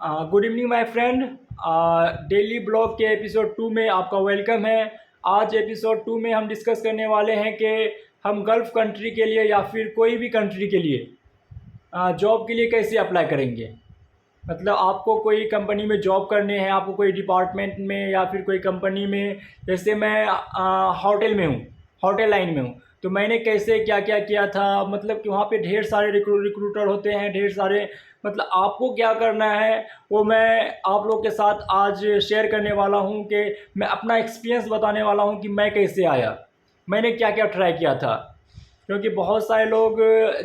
Good evening my friend. Daily blog के episode 2 में आपका वेलकम है। आज एपिसोड 2 में हम डिस्कस करने वाले हैं कि हम गल्फ़ कंट्री के लिए या फिर कोई भी कंट्री के लिए जॉब के लिए कैसे अप्लाई करेंगे। मतलब आपको कोई कंपनी में जॉब करने हैं, आपको कोई डिपार्टमेंट में या फिर कोई कंपनी में, जैसे मैं होटल में हूँ, होटल लाइन में हूँ, तो मैंने कैसे क्या क्या किया था। मतलब कि वहाँ पे ढेर सारे रिक्रूटर होते हैं, ढेर सारे। मतलब आपको क्या करना है वो मैं आप लोग के साथ आज शेयर करने वाला हूँ कि मैं अपना एक्सपीरियंस बताने वाला हूँ कि मैं कैसे आया, मैंने क्या क्या ट्राई किया था। क्योंकि बहुत सारे लोग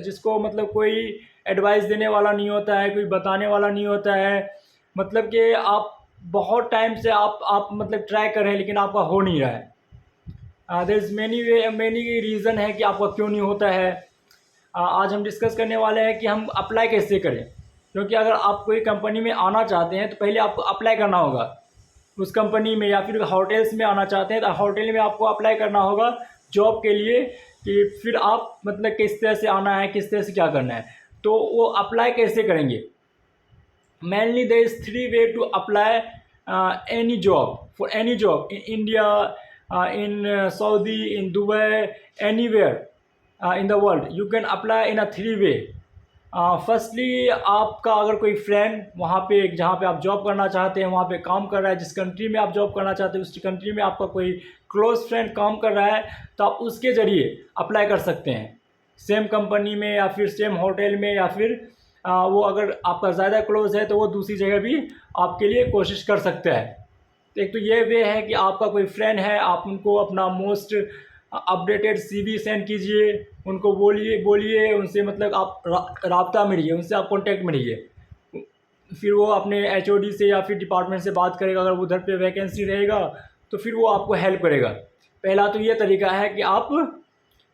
जिसको मतलब कोई एडवाइस देने वाला नहीं होता है, कोई बताने वाला नहीं होता है। मतलब कि आप बहुत टाइम से आप मतलब ट्राई कर रहे हैं लेकिन आपका हो नहीं रहा है। देयर इज़ मैनी रीज़न है कि आपका क्यों नहीं होता है। आज हम डिस्कस करने वाले हैं कि हम अप्लाई कैसे करें। क्योंकि अगर आप कोई कंपनी में आना चाहते हैं तो पहले आपको अप्लाई करना होगा उस कंपनी में, या फिर होटल्स में आना चाहते हैं तो होटल में आपको अप्लाई करना होगा जॉब के लिए। कि फिर आप मतलब किस तरह से आना है, किस तरह से क्या करना है, तो वो अप्लाई कैसे करेंगे। Mainly there is 3 way to apply any job, for any job in India, in Saudi, in Dubai, anywhere in the world you can apply in a 3 way. Firstly आपका अगर कोई फ्रेंड वहाँ पे जहाँ पे आप जॉब करना चाहते हैं वहाँ पे काम कर रहा है, जिस कंट्री में आप जॉब करना चाहते हैं उस कंट्री में आपका कोई क्लोज फ्रेंड काम कर रहा है, तो आप उसके ज़रिए अप्लाई कर सकते हैं सेम कंपनी में या फिर सेम होटल में, या फिर वो अगर आपका ज़्यादा क्लोज है तो वो दूसरी जगह भी आपके लिए कोशिश कर सकता है। तो एक तो ये वे है कि आपका कोई फ्रेंड है, आप उनको अपना मोस्ट अपडेटेड सीवी सेंड कीजिए, उनको बोलिए उनसे, मतलब आप राब्ता में रहिए, उनसे आप कांटेक्ट में रहिए। फिर वो अपने एचओडी से या फिर डिपार्टमेंट से बात करेगा, अगर उधर पे वैकेंसी रहेगा तो फिर वो आपको हेल्प करेगा। पहला तो ये तरीका है कि आप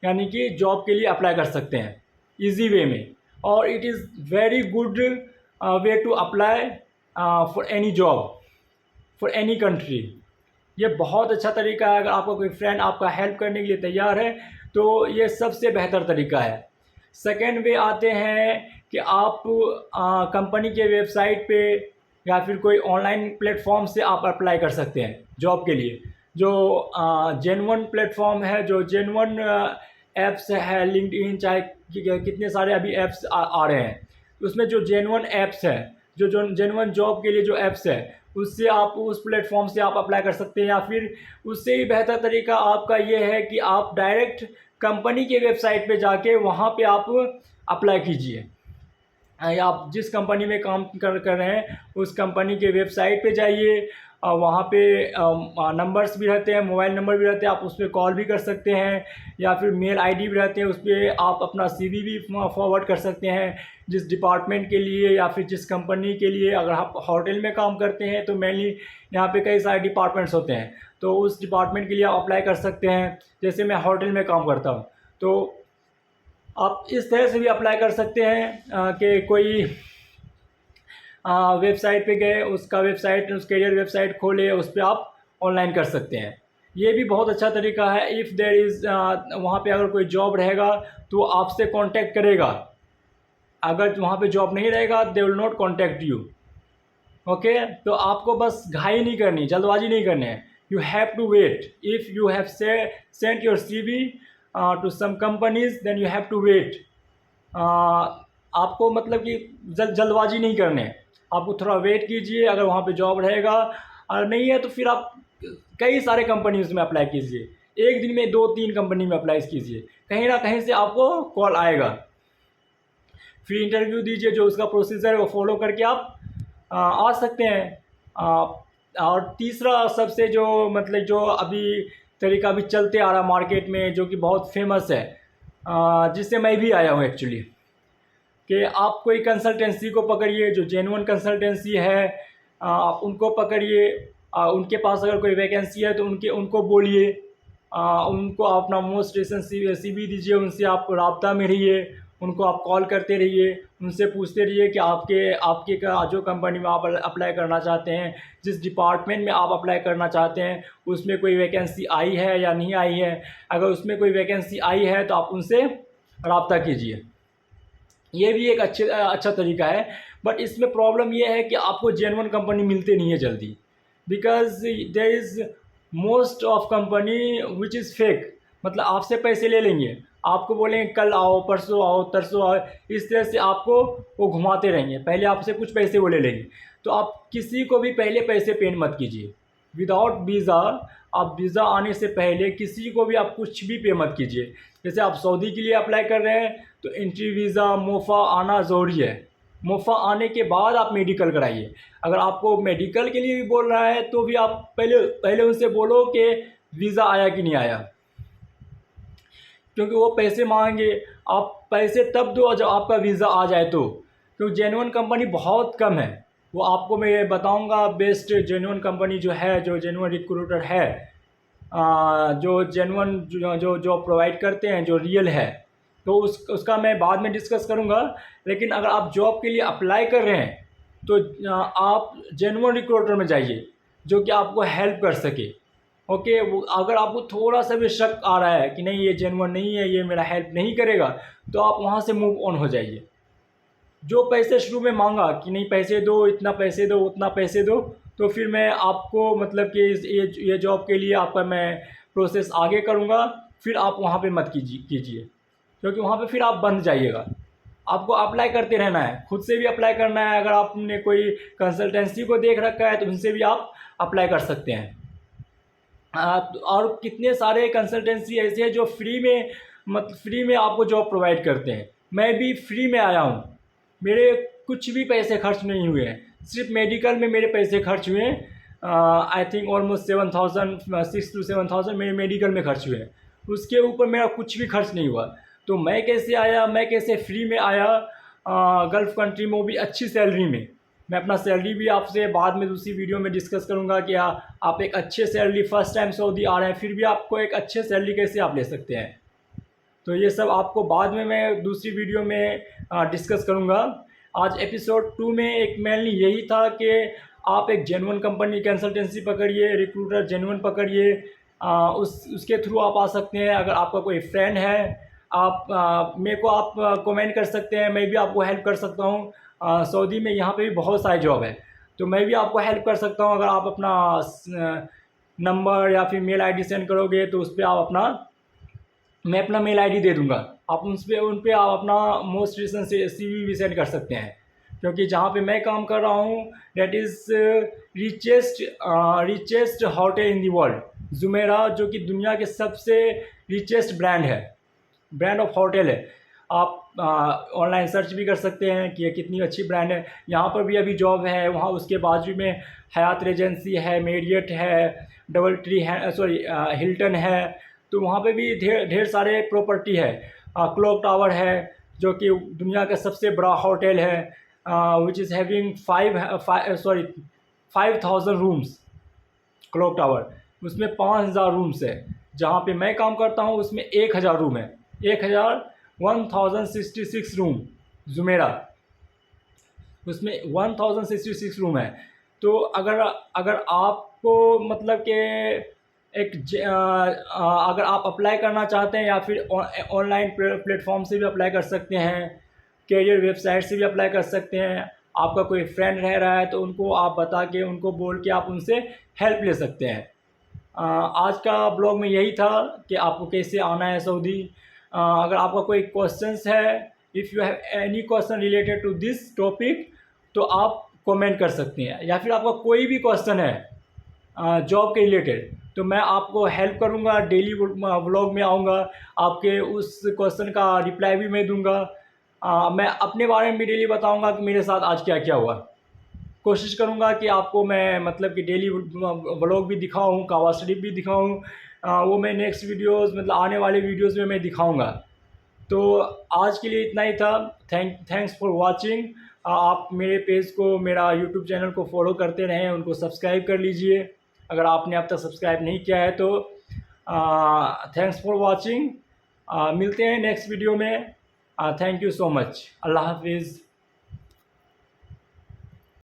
यानी कि जॉब के लिए अप्लाई कर सकते हैं इजी वे में। और it is very good way to apply for any job, for any country. ये बहुत अच्छा तरीका है। अगर आपका कोई फ्रेंड आपका हेल्प करने के लिए तैयार है तो ये सबसे बेहतर तरीका है। सेकेंड वे आते हैं कि आप कंपनी के वेबसाइट पे या फिर कोई ऑनलाइन प्लेटफॉर्म से आप अप्लाई कर सकते हैं जॉब के लिए। जो जेन्युइन प्लेटफॉर्म है, जो जेन्युइन ऐप्स है, लिंक्डइन, चाहे कितने सारे अभी ऐप्स आ रहे हैं, उसमें जो जेन्युइन ऐप्स है, जो जेन्युइन जॉब के लिए जो ऐप्स है, उससे आप उस प्लेटफॉर्म से आप अप्लाई कर सकते हैं। या फिर उससे भी बेहतर तरीका आपका ये है कि आप डायरेक्ट कंपनी के वेबसाइट पे जाके वहाँ पे आप अप्लाई कीजिए। या आप जिस कंपनी में काम कर रहे हैं उस कंपनी के वेबसाइट पे जाइए, वहाँ पे नंबर्स भी रहते हैं, मोबाइल नंबर भी रहते हैं, आप उस पर कॉल भी कर सकते हैं, या फिर मेल आईडी भी रहते हैं, उस पर आप अपना सीवी भी फॉरवर्ड कर सकते हैं जिस डिपार्टमेंट के लिए या फिर जिस कंपनी के लिए। अगर आप होटल में काम करते हैं तो मेनली यहाँ पे कई सारे डिपार्टमेंट्स होते हैं, तो उस डिपार्टमेंट के लिए आप अप्लाई कर सकते हैं। जैसे मैं होटल में काम करता हूँ तो आप इस तरह से भी अप्लाई कर सकते हैं कि कोई वेबसाइट पे गए, उसका वेबसाइट, उस करियर वेबसाइट खोले, उस पर आप ऑनलाइन कर सकते हैं। ये भी बहुत अच्छा तरीका है। इफ़ देयर इज़ वहाँ पे अगर कोई जॉब रहेगा तो आपसे कांटेक्ट करेगा, अगर वहाँ पे जॉब नहीं रहेगा they will not contact you. Okay, तो आपको बस घाई नहीं करनी, जल्दबाजी नहीं करनी है। You have to wait. If you have sent your CV to some companies then you have to wait. आपको मतलब कि जल्दबाजी नहीं करने हैं, आपको थोड़ा वेट कीजिए। अगर वहाँ पे जॉब रहेगा और नहीं है तो फिर आप कई सारे कंपनीज में अप्लाई कीजिए, एक दिन में 2-3 कंपनी में अप्लाई कीजिए, कहीं ना कहीं से आपको कॉल आएगा। फिर इंटरव्यू दीजिए, जो उसका प्रोसीजर है वो फॉलो करके आप आ सकते हैं। और तीसरा सबसे जो मतलब जो अभी तरीका भी चलते आ रहा मार्केट में, जो कि बहुत फेमस है, जिससे मैं भी आया हूँ एक्चुअली, कि आप कोई कंसल्टेंसी को पकड़िए, जो जेन्युइन कंसल्टेंसी है, आप उनको पकड़िए। उनके पास अगर कोई वैकेंसी है तो उनको बोलिए, उनको अपना मोस्ट रिसेंट सीवी दीजिए, उनसे आप राब्ता में रहिए, उनको आप कॉल करते रहिए, उनसे पूछते रहिए कि आपके जो कंपनी में आप अप्लाई करना चाहते हैं, जिस डिपार्टमेंट में आप अप्लाई करना चाहते हैं, उसमें कोई वैकेंसी आई है या नहीं आई है। अगर उसमें कोई वैकेंसी आई है तो आप उनसे राब्ता कीजिए। ये भी एक अच्छा तरीका है। बट इसमें प्रॉब्लम ये है कि आपको जेन्युइन कंपनी मिलते नहीं है जल्दी, because there is most of company which is fake. मतलब आपसे पैसे ले लेंगे, आपको बोलेंगे कल आओ, परसों आओ, तरसों आओ, इस तरह से आपको वो घुमाते रहेंगे। पहले आपसे कुछ पैसे वो ले लेंगे। तो आप किसी को भी पहले पैसे पेड मत कीजिए। विदाउट वीज़ा, आप वीज़ा आने से पहले किसी को भी आप कुछ भी पे मत कीजिए। जैसे आप सऊदी के लिए अप्लाई कर रहे हैं तो एंट्री वीज़ा, मोफ़ा आना ज़रूरी है। मोफ़ा आने के बाद आप मेडिकल कराइए। अगर आपको मेडिकल के लिए भी बोल रहा है तो भी आप पहले उनसे बोलो कि वीज़ा आया कि नहीं आया, क्योंकि वो पैसे मांगेंगे। आप पैसे तब दो जब आपका वीज़ा आ जाए तो, क्योंकि जेन्युइन कंपनी बहुत कम है। वो आपको मैं बताऊंगा बेस्ट जेन्युइन कंपनी जो है, जो जेन्युइन रिक्रूटर है, जो जेन्युइन जो जॉब प्रोवाइड करते हैं, जो रियल है, तो उसका मैं बाद में डिस्कस करूंगा। लेकिन अगर आप जॉब के लिए अप्लाई कर रहे हैं तो आप जेन्युइन रिक्रूटर में जाइए जो कि आपको हेल्प कर सके। ओके, वो अगर आपको थोड़ा सा भी शक आ रहा है कि नहीं ये जेन्युइन नहीं है, ये मेरा हेल्प नहीं करेगा, तो आप वहाँ से मूव ऑन हो जाइए। जो पैसे शुरू में मांगा कि नहीं पैसे दो, इतना पैसे दो, उतना पैसे दो, तो फिर मैं आपको मतलब कि ये जॉब के लिए आपका मैं प्रोसेस आगे करूँगा, फिर आप वहाँ पे मत कीजिए, क्योंकि वहाँ पे फिर आप बंद जाइएगा। आपको अप्लाई करते रहना है, खुद से भी अप्लाई करना है। अगर आपने कोई कंसल्टेंसी को देख रखा है तो उनसे भी आप अप्लाई कर सकते हैं। और कितने सारे कंसल्टेंसी ऐसे हैं जो फ्री में आपको जॉब प्रोवाइड करते हैं। मैं भी फ्री में आया हूँ, मेरे कुछ भी पैसे खर्च नहीं हुए हैं। सिर्फ मेडिकल में मेरे पैसे खर्च हुए हैं। आई थिंक ऑलमोस्ट 6 to 7,000 मेरे मेडिकल में खर्च हुए हैं। उसके ऊपर मेरा कुछ भी खर्च नहीं हुआ। तो मैं कैसे आया, मैं कैसे फ्री में आया गल्फ़ कंट्री में, वो भी अच्छी सैलरी में। मैं अपना सैलरी भी आपसे बाद में दूसरी वीडियो में डिस्कस करूंगा कि आप एक अच्छे सैलरी, फर्स्ट टाइम सऊदी आ रहे हैं फिर भी आपको एक अच्छे सैलरी कैसे आप ले सकते हैं। तो ये सब आपको बाद में मैं दूसरी वीडियो में डिस्कस करूंगा। आज एपिसोड 2 में एक मेनली यही था कि आप एक जेन्युइन कंपनी कंसल्टेंसी पकड़िए, रिक्रूटर जेन्युइन पकड़िए, उसके थ्रू आप आ सकते हैं। अगर आपका कोई फ्रेंड है, आप मेरे को आप कमेंट कर सकते हैं, मैं भी आपको हेल्प कर सकता हूँ। सऊदी में यहाँ पे भी बहुत सारे जॉब है, तो मैं भी आपको हेल्प कर सकता हूँ। अगर आप अपना नंबर या फिर मेल आईडी सेंड करोगे तो उस पर मैं अपना मेल आईडी दे दूँगा, आप उन पे आप अपना मोस्ट रिसेंट CV भी सेंड कर सकते हैं। क्योंकि जहाँ पे मैं काम कर रहा हूँ that is richest hotel in the world, Jumeirah, जो कि दुनिया के सबसे रिचेस्ट ब्रांड ऑफ होटल है। आप ऑनलाइन सर्च भी कर सकते हैं कि ये कितनी अच्छी ब्रांड है। यहाँ पर भी अभी जॉब है, वहाँ उसके बाजू में हयात रेजेंसी है, मेरियट है, डबल ट्री है, हिल्टन है। तो वहाँ पे भी ढेर सारे प्रॉपर्टी है। क्लॉक टावर है जो कि दुनिया का सबसे बड़ा होटल है, which is having 5,000 rooms. Clock tower उसमें 5,000 रूम्स है। जहाँ पे मैं काम करता हूँ उसमें 1,000 रूम है, 1066 रूम जुमेरा, उसमें 1066 रूम है। तो अगर आपको मतलब कि अगर आप अप्लाई करना चाहते हैं या फिर ऑनलाइन प्लेटफॉर्म से भी अप्लाई कर सकते हैं, कैरियर वेबसाइट से भी अप्लाई कर सकते हैं। आपका कोई फ्रेंड रह रहा है तो उनको आप बता के, उनको बोल के आप उनसे हेल्प ले सकते हैं। आज का ब्लॉग में यही था कि आपको कैसे आना है सऊदी। अगर आपका कोई क्वेश्चंस है, if you have any question related to this topic, तो आप कमेंट कर सकते हैं। या फिर आपका कोई भी क्वेश्चन है जॉब के रिलेटेड, तो मैं आपको हेल्प करूंगा। डेली व्लॉग में आऊँगा, आपके उस क्वेश्चन का रिप्लाई भी मैं दूंगा। मैं अपने बारे में भी डेली बताऊंगा कि मेरे साथ आज क्या क्या हुआ। कोशिश करूंगा कि आपको मैं मतलब कि डेली व्लॉग भी दिखाऊं, कावा शरीफ भी दिखाऊं। वो मैं नेक्स्ट वीडियोस, मतलब आने वाले वीडियोस में मैं दिखाऊंगा। तो आज के लिए इतना ही था। Thanks for watching. आप मेरे पेज को, मेरा यूट्यूब चैनल को फॉलो करते रहें, उनको सब्सक्राइब कर लीजिए अगर आपने अब तक सब्सक्राइब नहीं किया है तो। Thanks for watching. मिलते हैं नेक्स्ट वीडियो में। Thank you so much. अल्लाह हाफिज़।